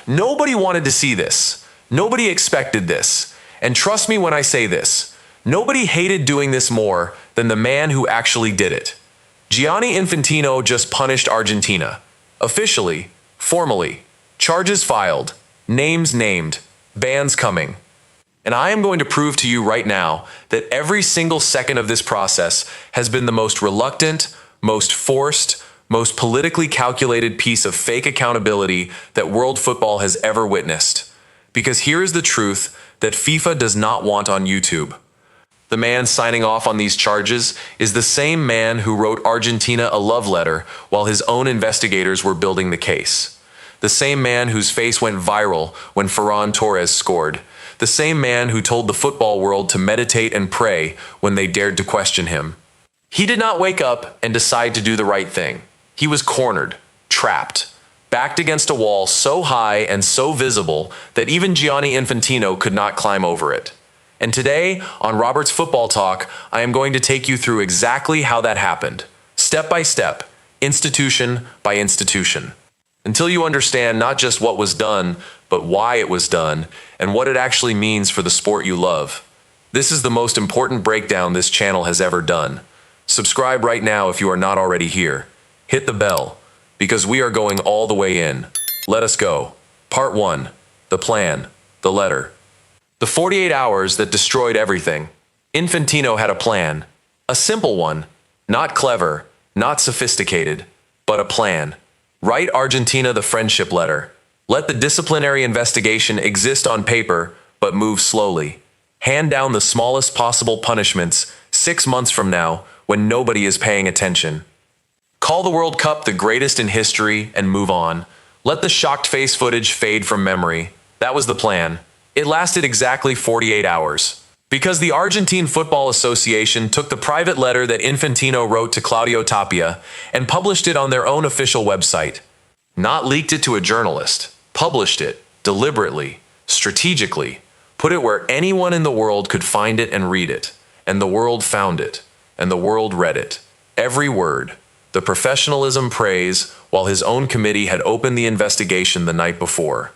Nobody wanted to see this. Nobody expected this. And trust me when I say this, nobody hated doing this more than the man who actually did it. Gianni Infantino just punished Argentina. Officially, formally, charges filed, names named, bans coming. And I am going to prove to you right now that every single second of this process has been the most reluctant, most forced, most politically calculated piece of fake accountability that world football has ever witnessed. Because here is the truth that FIFA does not want on YouTube. The man signing off on these charges is the same man who wrote Argentina a love letter while his own investigators were building the case. The same man whose face went viral when Ferran Torres scored. The same man who told the football world to meditate and pray when they dared to question him. He did not wake up and decide to do the right thing. He was cornered, trapped, backed against a wall so high and so visible that even Gianni Infantino could not climb over it. And today, on Robert's Football Talk, I am going to take you through exactly how that happened, step by step, institution by institution, until you understand not just what was done, but why it was done, and what it actually means for the sport you love. This is the most important breakdown this channel has ever done. Subscribe right now if you are not already here. Hit the bell, because we are going all the way in. Let us go. Part 1. The plan. The letter. The 48 hours that destroyed everything. Infantino had a plan. A simple one. Not clever, not sophisticated, but a plan. Write Argentina the friendship letter. Let the disciplinary investigation exist on paper, but move slowly. Hand down the smallest possible punishments 6 months from now when nobody is paying attention. Call the World Cup the greatest in history and move on. Let the shocked face footage fade from memory. That was the plan. It lasted exactly 48 hours. Because the Argentine Football Association took the private letter that Infantino wrote to Claudio Tapia and published it on their own official website. Not leaked it to a journalist. Published it, deliberately, strategically, put it where anyone in the world could find it and read it. And the world found it. And the world read it. Every word. The professionalism praise, while his own committee had opened the investigation the night before.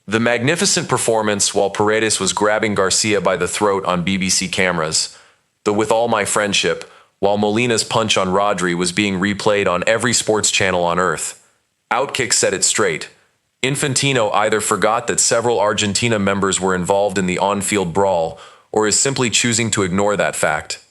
The magnificent performance while Paredes was grabbing Garcia by the throat on BBC cameras. The with all my friendship, while Molina's punch on Rodri was being replayed on every sports channel on earth. Outkick set it straight. Infantino either forgot that several Argentina members were involved in the on-field brawl, or is simply choosing to ignore that fact.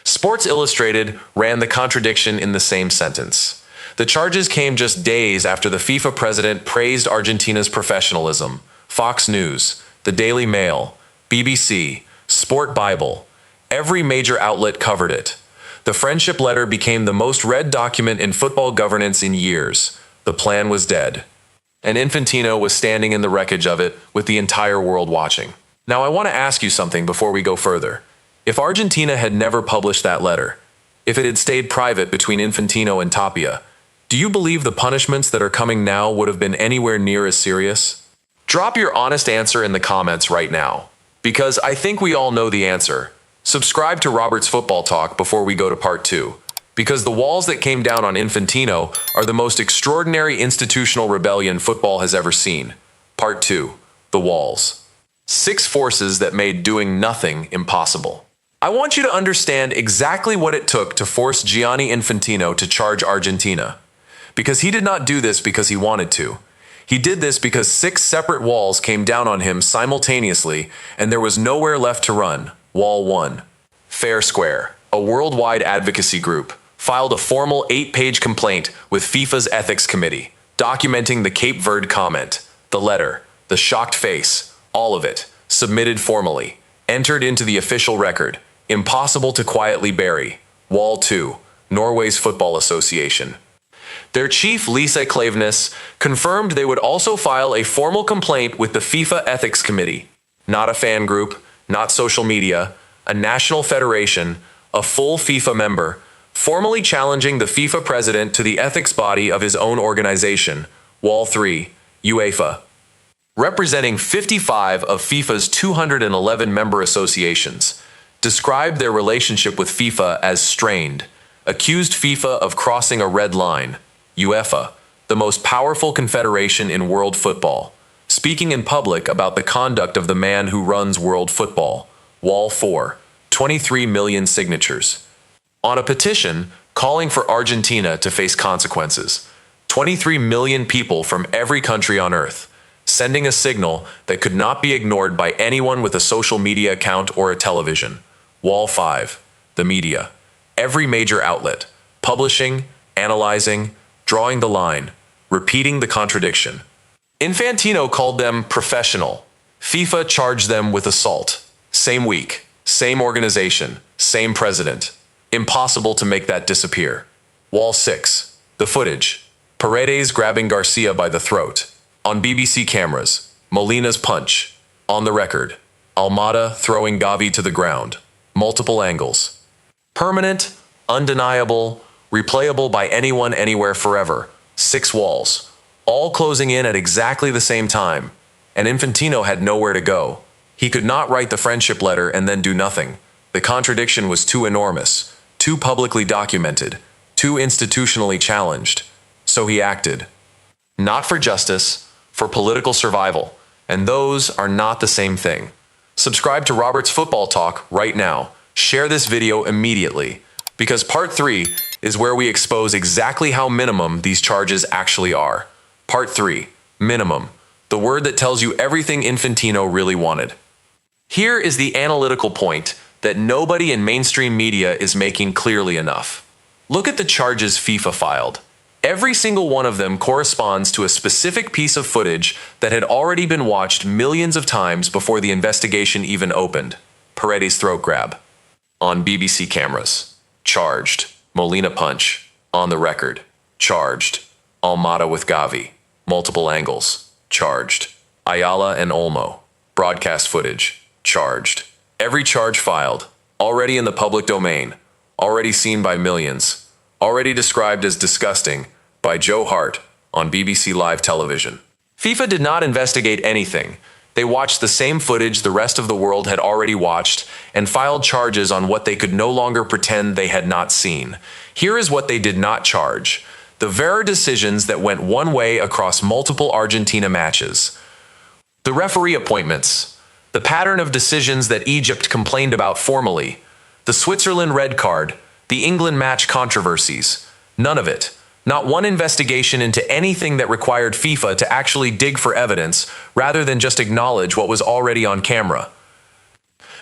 Sports Illustrated ran the contradiction in the same sentence. The charges came just days after the FIFA president praised Argentina's professionalism. Fox News, the Daily Mail, BBC, Sport Bible, every major outlet covered it. The friendship letter became the most read document in football governance in years. The plan was dead. And Infantino was standing in the wreckage of it with the entire world watching. Now I want to ask you something before we go further. If Argentina had never published that letter, if it had stayed private between Infantino and Tapia, do you believe the punishments that are coming now would have been anywhere near as serious? Drop your honest answer in the comments right now, because I think we all know the answer. Subscribe to Robert's Football Talk before we go to part 2, because the walls that came down on Infantino are the most extraordinary institutional rebellion football has ever seen. Part 2, the walls. 6 forces that made doing nothing impossible. I want you to understand exactly what it took to force Gianni Infantino to charge Argentina. Because he did not do this because he wanted to. He did this because 6 separate walls came down on him simultaneously, and there was nowhere left to run. Wall 1. Fair Square, a worldwide advocacy group, filed a formal 8-page complaint with FIFA's Ethics Committee, documenting the Cape Verde comment, the letter, the shocked face, all of it, submitted formally, entered into the official record, impossible to quietly bury. Wall 2, Norway's Football Association. Their chief, Lisa Klaveness, confirmed they would also file a formal complaint with the FIFA Ethics Committee. Not a fan group, not social media, a national federation, a full FIFA member, formally challenging the FIFA president to the ethics body of his own organization. Wall 3, UEFA. Representing 55 of FIFA's 211 member associations, described their relationship with FIFA as strained, accused FIFA of crossing a red line. UEFA, the most powerful confederation in world football, speaking in public about the conduct of the man who runs world football. Wall 4, 23 million signatures. On a petition calling for Argentina to face consequences. 23 million people from every country on earth, sending a signal that could not be ignored by anyone with a social media account or a television. Wall 5, the media. Every major outlet, publishing, analyzing, drawing the line, repeating the contradiction. Infantino called them professional. FIFA charged them with assault. Same week, same organization, same president. Impossible to make that disappear. Wall 6, the footage. Paredes grabbing Garcia by the throat. On BBC cameras, Molina's punch. On the record, Almada throwing Gavi to the ground. Multiple angles. Permanent, undeniable, replayable by anyone, anywhere, forever. 6 walls, all closing in at exactly the same time. And Infantino had nowhere to go. He could not write the friendship letter and then do nothing. The contradiction was too enormous, too publicly documented, too institutionally challenged. So he acted. Not for justice, for political survival. And those are not the same thing. Subscribe to Robert's Football Talk right now. Share this video immediately. Because part 3 is where we expose exactly how minimum these charges actually are. Part 3, minimum. The word that tells you everything Infantino really wanted. Here is the analytical point that nobody in mainstream media is making clearly enough. Look at the charges FIFA filed. Every single one of them corresponds to a specific piece of footage that had already been watched millions of times before the investigation even opened. Paredes throat grab. On BBC cameras. Charged. Molina punch. On the record. Charged. Almada with Gavi. Multiple angles. Charged. Ayala and Olmo. Broadcast footage. Charged. Every charge filed. Already in the public domain. Already seen by millions. Already described as disgusting by Joe Hart on BBC Live television. FIFA did not investigate anything. They watched the same footage the rest of the world had already watched and filed charges on what they could no longer pretend they had not seen. Here is what they did not charge. The VAR decisions that went one way across multiple Argentina matches. The referee appointments. The pattern of decisions that Egypt complained about formally. The Switzerland red card. The England match controversies. None of it. Not one investigation into anything that required FIFA to actually dig for evidence rather than just acknowledge what was already on camera.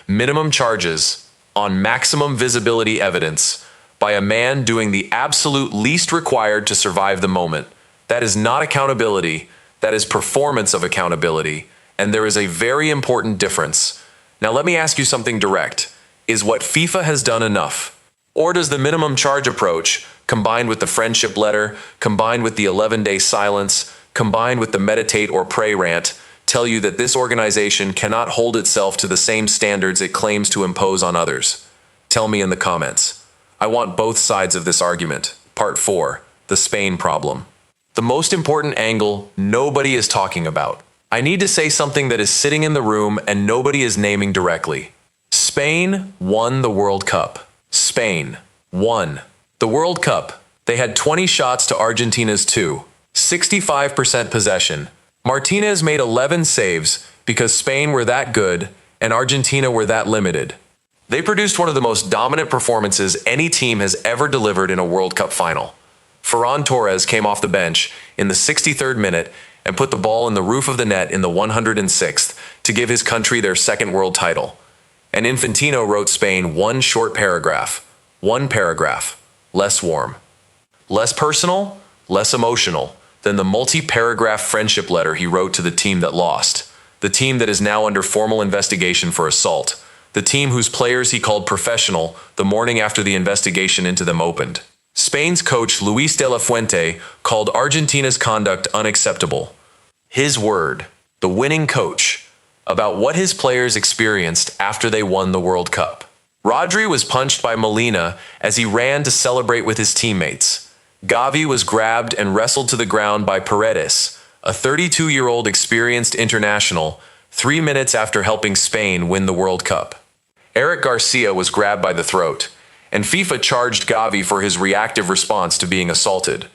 Minimum charges on maximum visibility evidence by a man doing the absolute least required to survive the moment. That is not accountability. That is performance of accountability. And there is a very important difference. Now let me ask you something direct. Is what FIFA has done enough? Or does the minimum charge approach, combined with the friendship letter, combined with the 11-day silence, combined with the meditate or pray rant, tell you that this organization cannot hold itself to the same standards it claims to impose on others? Tell me in the comments. I want both sides of this argument. Part 4, the Spain problem. The most important angle nobody is talking about. I need to say something that is sitting in the room and nobody is naming directly. Spain won the World Cup. Spain won the World Cup. They had 20 shots to Argentina's 2. 65% possession. Martinez made 11 saves because Spain were that good and Argentina were that limited. They produced one of the most dominant performances any team has ever delivered in a World Cup final. Ferran Torres came off the bench in the 63rd minute and put the ball in the roof of the net in the 106th to give his country their second world title. And Infantino wrote Spain one short paragraph. One paragraph. Less warm. Less personal, less emotional than the multi-paragraph friendship letter he wrote to the team that lost. The team that is now under formal investigation for assault. The team whose players he called professional the morning after the investigation into them opened. Spain's coach Luis de la Fuente called Argentina's conduct unacceptable. His word, the winning coach, about what his players experienced after they won the World Cup. Rodri was punched by Molina as he ran to celebrate with his teammates. Gavi was grabbed and wrestled to the ground by Paredes, a 32-year-old experienced international, 3 minutes after helping Spain win the World Cup. Eric Garcia was grabbed by the throat, and FIFA charged Gavi for his reactive response to being assaulted,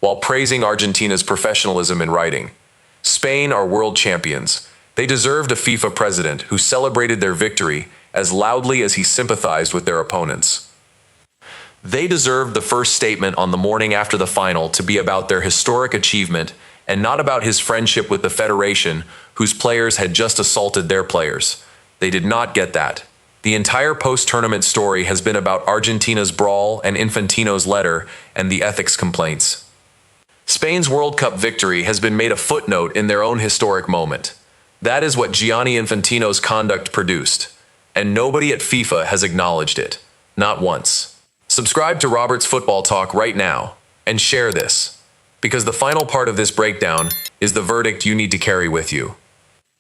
while praising Argentina's professionalism in writing. Spain are world champions. They deserved a FIFA president who celebrated their victory as loudly as he sympathized with their opponents. They deserved the first statement on the morning after the final to be about their historic achievement and not about his friendship with the federation whose players had just assaulted their players. They did not get that. The entire post-tournament story has been about Argentina's brawl and Infantino's letter and the ethics complaints. Spain's World Cup victory has been made a footnote in their own historic moment. That is what Gianni Infantino's conduct produced, and nobody at FIFA has acknowledged it. Not once. Subscribe to Robert's Football Talk right now, and share this, because the final part of this breakdown is the verdict you need to carry with you.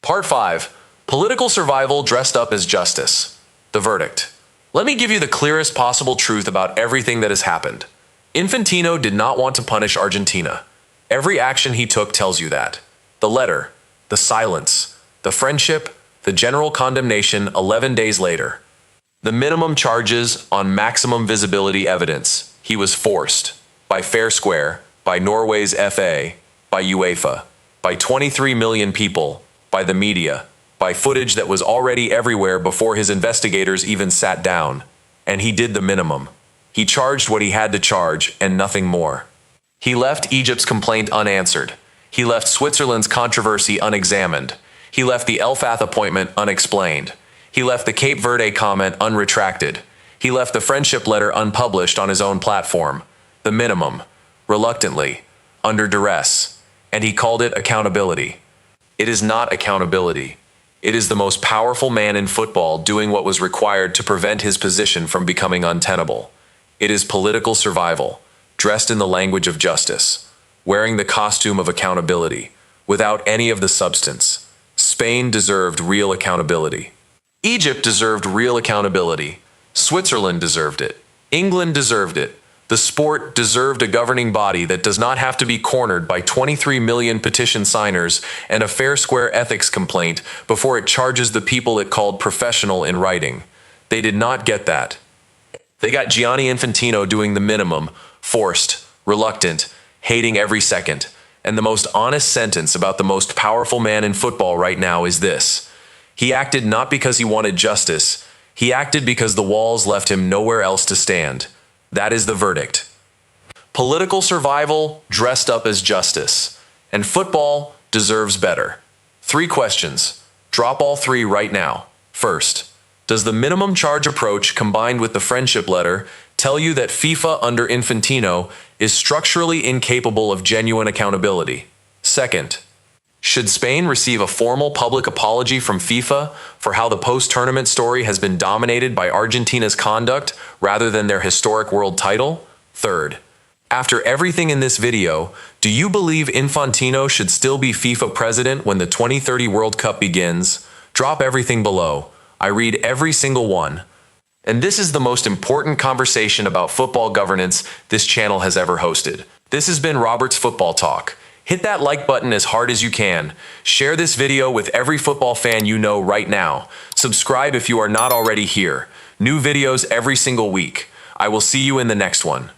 Part 5. Political survival dressed up as justice. The verdict. Let me give you the clearest possible truth about everything that has happened. Infantino did not want to punish Argentina. Every action he took tells you that. The letter, the silence, the friendship, the general condemnation 11 days later. The minimum charges on maximum visibility evidence. He was forced. By fair square, by Norway's FA, by UEFA, by 23 million people, by the media, by footage that was already everywhere before his investigators even sat down. And he did the minimum. He charged what he had to charge and nothing more. He left Egypt's complaint unanswered. He left Switzerland's controversy unexamined. He left the Elfath appointment unexplained. He left the Cape Verde comment unretracted. He left the friendship letter unpublished on his own platform. The minimum. Reluctantly. Under duress. And he called it accountability. It is not accountability. It is the most powerful man in football doing what was required to prevent his position from becoming untenable. It is political survival, dressed in the language of justice, wearing the costume of accountability, without any of the substance. Spain deserved real accountability. Egypt deserved real accountability. Switzerland deserved it. England deserved it. The sport deserved a governing body that does not have to be cornered by 23 million petition signers and a fair square ethics complaint before it charges the people it called professional in writing. They did not get that. They got Gianni Infantino doing the minimum, forced, reluctant, hating every second. And the most honest sentence about the most powerful man in football right now is this. He acted not because he wanted justice. He acted because the walls left him nowhere else to stand. That is the verdict. Political survival dressed up as justice. And football deserves better. 3 questions. Drop all 3 right now. First, does the minimum charge approach combined with the friendship letter tell you that FIFA under Infantino is structurally incapable of genuine accountability? Second, should Spain receive a formal public apology from FIFA for how the post-tournament story has been dominated by Argentina's conduct rather than their historic world title? Third, after everything in this video, do you believe Infantino should still be FIFA president when the 2030 World Cup begins? Drop everything below. I read every single one. And this is the most important conversation about football governance this channel has ever hosted. This has been Robert's Football Talk. Hit that like button as hard as you can. Share this video with every football fan you know right now. Subscribe if you are not already here. New videos every single week. I will see you in the next one.